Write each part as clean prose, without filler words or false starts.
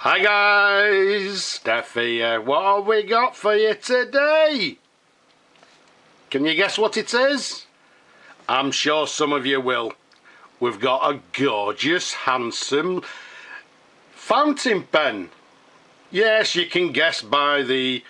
Hi guys, Steph here. What have we got for you today? Can you guess what it is? I'm sure some of you will. We've got a gorgeous, handsome fountain pen. Yes, you can guess by the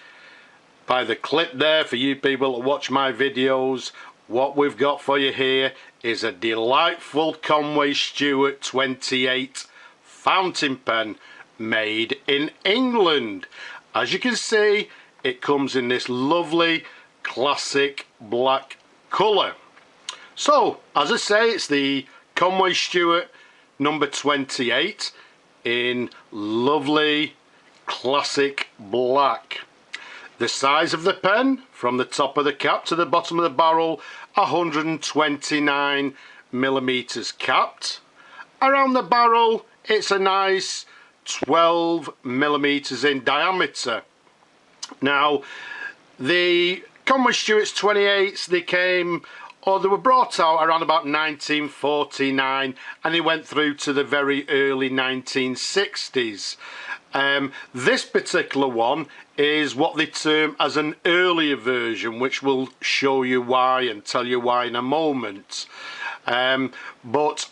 clip there for you people that watch my videos. What we've got for you here is a delightful Conway Stewart 28 fountain pen made in England. As you can see, it comes in this lovely classic black colour. So, as I say, it's the Conway Stewart number 28 in lovely classic black. The size of the pen, from the top of the cap to the bottom of the barrel, 129 millimeters capped. Around the barrel, it's a nice 12 millimeters in diameter. Now, the Conway Stewart's 28s, they were brought out around about 1949, and they went through to the very early 1960s. This particular one is what they term as an earlier version, which will show you why and tell you why in a moment. But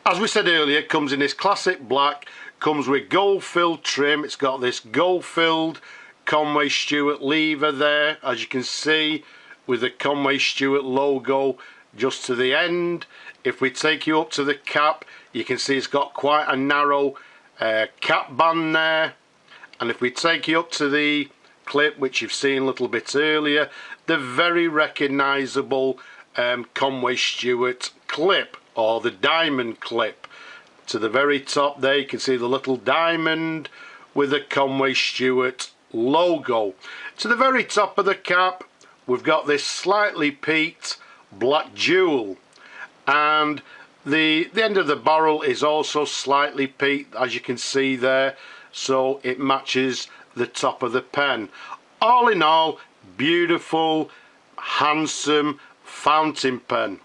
as we said earlier, it comes in this classic black, comes with gold filled trim. It's got this gold filled Conway Stewart lever there, as you can see, with the Conway Stewart logo just to the end. If we take you up to the cap, you can see it's got quite a narrow cap band there. And if we take you up to the clip, which you've seen a little bit earlier, the very recognisable Conway Stewart clip, or the diamond clip. To the very top there, you can see the little diamond with the Conway Stewart logo. To the very top of the cap, we've got this slightly peaked black jewel, and the end of the barrel is also slightly peaked, as you can see there, so it matches the top of the pen. All in all, beautiful, handsome fountain pen.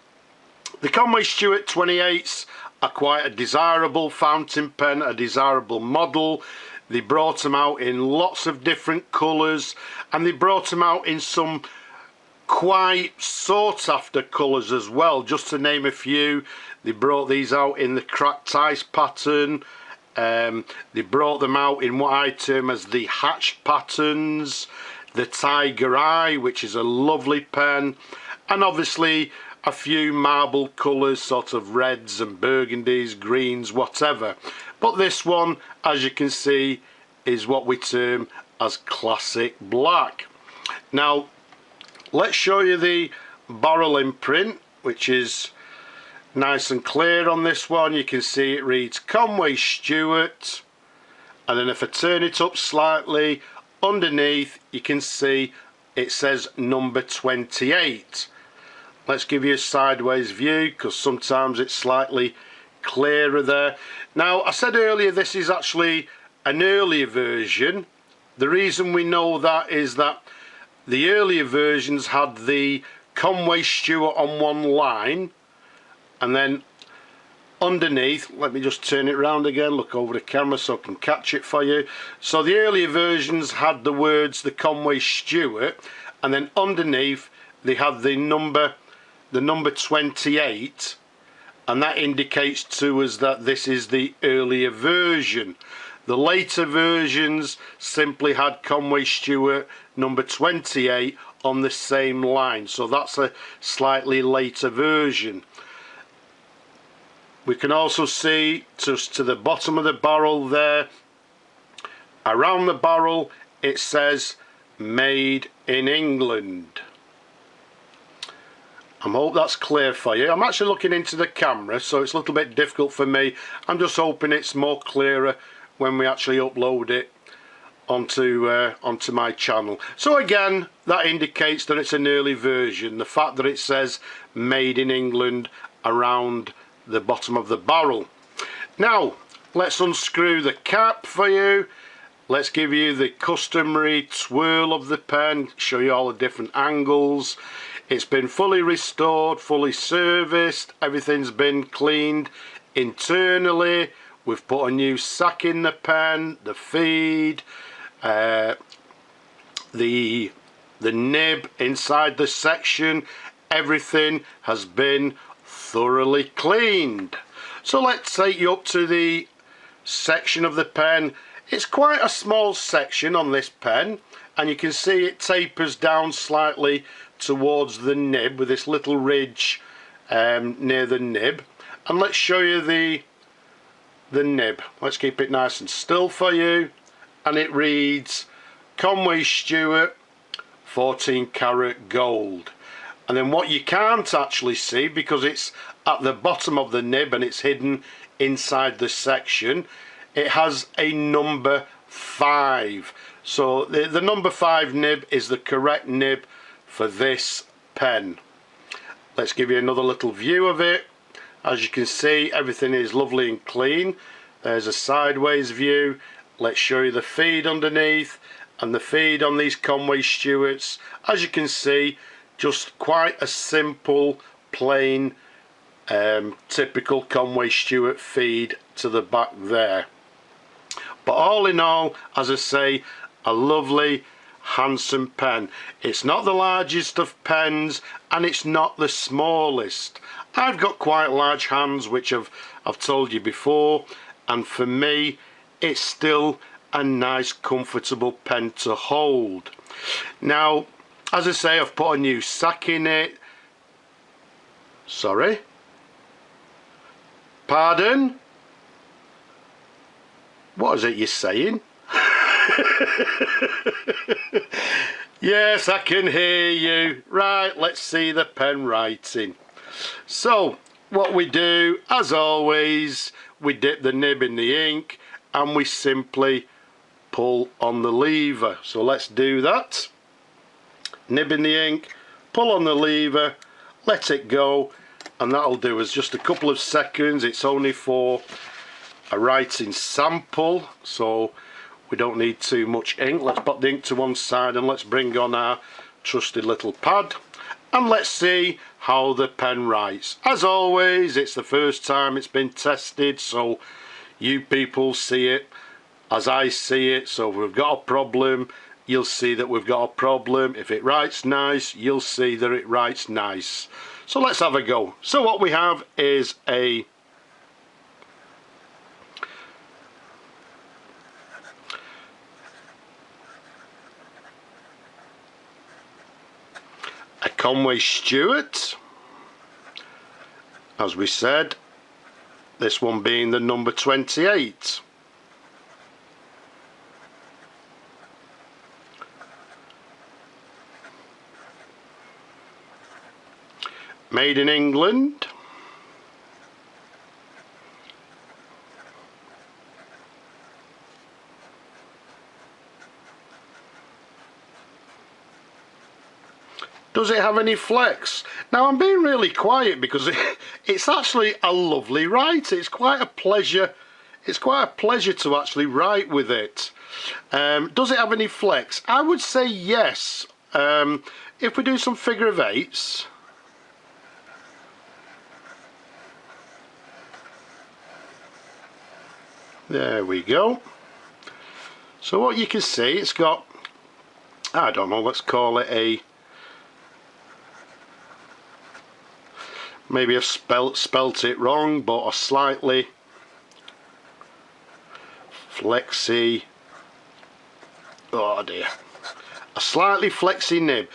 The Conway Stewart 28s are quite a desirable fountain pen, a desirable model. They brought them out in lots of different colours, and they brought them out in some quite sought after colours as well. Just to name a few, they brought these out in the cracked ice pattern. They brought them out in what I term as the hatched patterns, the tiger eye, which is a lovely pen, and obviously a few marble colours, sort of reds and burgundies, greens, whatever. But this one, as you can see, is what we term as classic black. Now, let's show you the barrel imprint, which is nice and clear on this one. You can see it reads Conway Stewart, and then if I turn it up slightly, underneath you can see it says number 28. Let's give you a sideways view, because sometimes it's slightly clearer there. Now, I said earlier this is actually an earlier version. The reason we know that is that the earlier versions had the Conway Stewart on one line, and then underneath, let me just turn it around again, look over the camera so I can catch it for you. So the earlier versions had the words the Conway Stewart, and then underneath they had the number 28, and that indicates to us that this is the earlier version. The later versions simply had Conway Stewart number 28 on the same line, so that's a slightly later version. We can also see just to the bottom of the barrel there, around the barrel it says made in England. I hope that's clear for you. I'm actually looking into the camera, so it's a little bit difficult for me. I'm just hoping it's more clearer when we actually upload it onto my channel. So again, that indicates that it's an early version. The fact that it says made in England around the bottom of the barrel. Now, let's unscrew the cap for you. Let's give you the customary twirl of the pen, show you all the different angles. It's been fully restored, fully serviced, everything's been cleaned internally we've put a new sack in the pen, the feed, the nib inside the section, everything has been thoroughly cleaned. So let's take you up to the section of the pen. It's quite a small section on this pen, and you can see it tapers down slightly towards the nib with this little ridge near the nib. And let's show you the nib. Let's keep it nice and still for you, and it reads Conway Stewart 14 karat gold. And then what you can't actually see, because it's at the bottom of the nib and it's hidden inside the section, it has a number 5. So the number 5 nib is the correct nib for this pen. Let's give you another little view of it. As you can see, everything is lovely and clean. There's a sideways view. Let's show you the feed underneath, and the feed on these Conway Stewarts, as you can see, just quite a simple, plain, typical Conway Stewart feed to the back there. But all in all, as I say, a lovely, handsome pen. It's not the largest of pens, and it's not the smallest. I've got quite large hands, which I've told you before, and for me, it's still a nice, comfortable pen to hold. Now, as I say, I've put a new sack in it. Sorry? Pardon? What is it you're saying? Yes, I can hear you. Right, let's see the pen writing. So, what we do, as always, we dip the nib in the ink and we simply pull on the lever. So let's do that. Nib in the ink, pull on the lever, let it go, and that'll do us just a couple of seconds. It's only for a writing sample, so we don't need too much ink. Let's put the ink to one side and let's bring on our trusted little pad, and let's see how the pen writes. As always, it's the first time it's been tested, so you people see it as I see it. So if we've got a problem, you'll see that we've got a problem. If it writes nice, you'll see that it writes nice. So let's have a go. So what we have is a Conway Stewart, as we said, this one being the number 28. Made in England. Does it have any flex? Now I'm being really quiet because it's actually a lovely write. It's quite a pleasure. It's quite a pleasure to actually write with it. Does it have any flex? I would say yes. If we do some figure of eights. There we go. So what you can see, it's got, I don't know, let's call it a, maybe I've spelt it wrong, but a slightly flexy, oh dear, a slightly flexy nib.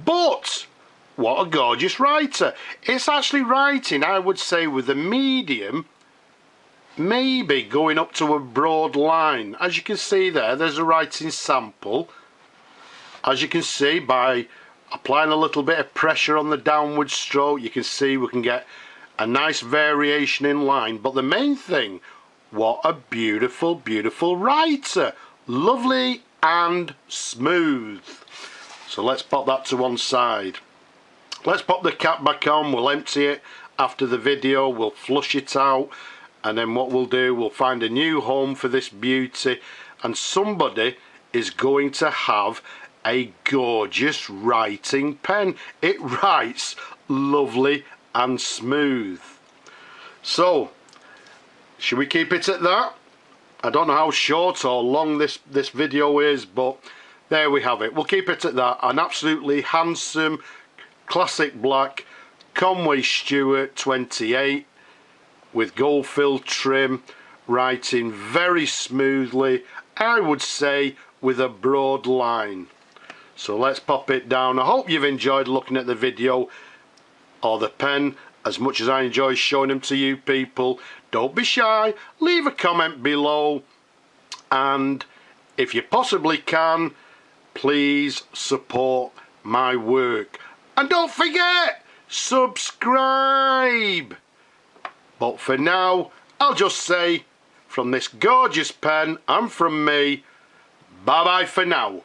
But what a gorgeous writer. It's actually writing, I would say, with a medium, maybe going up to a broad line. As you can see there's a writing sample. As you can see, by applying a little bit of pressure on the downward stroke, you can see we can get a nice variation in line. But the main thing, what a beautiful, beautiful writer. Lovely and smooth. So let's pop that to one side. Let's pop the cap back on. We'll empty it after the video. We'll flush it out. And then what we'll do, we'll find a new home for this beauty. And somebody is going to have a gorgeous writing pen. It writes lovely and smooth. So should we keep it at that? I don't know how short or long this video is, but there we have it. We'll keep it at that. An absolutely handsome classic black Conway Stewart 28 with gold fill trim, writing very smoothly, I would say with a broad line. So let's pop it down. I hope you've enjoyed looking at the video or the pen as much as I enjoy showing them to you people. Don't be shy, leave a comment below, and if you possibly can, please support my work. And don't forget, subscribe. But for now, I'll just say, from this gorgeous pen and from me, bye bye for now.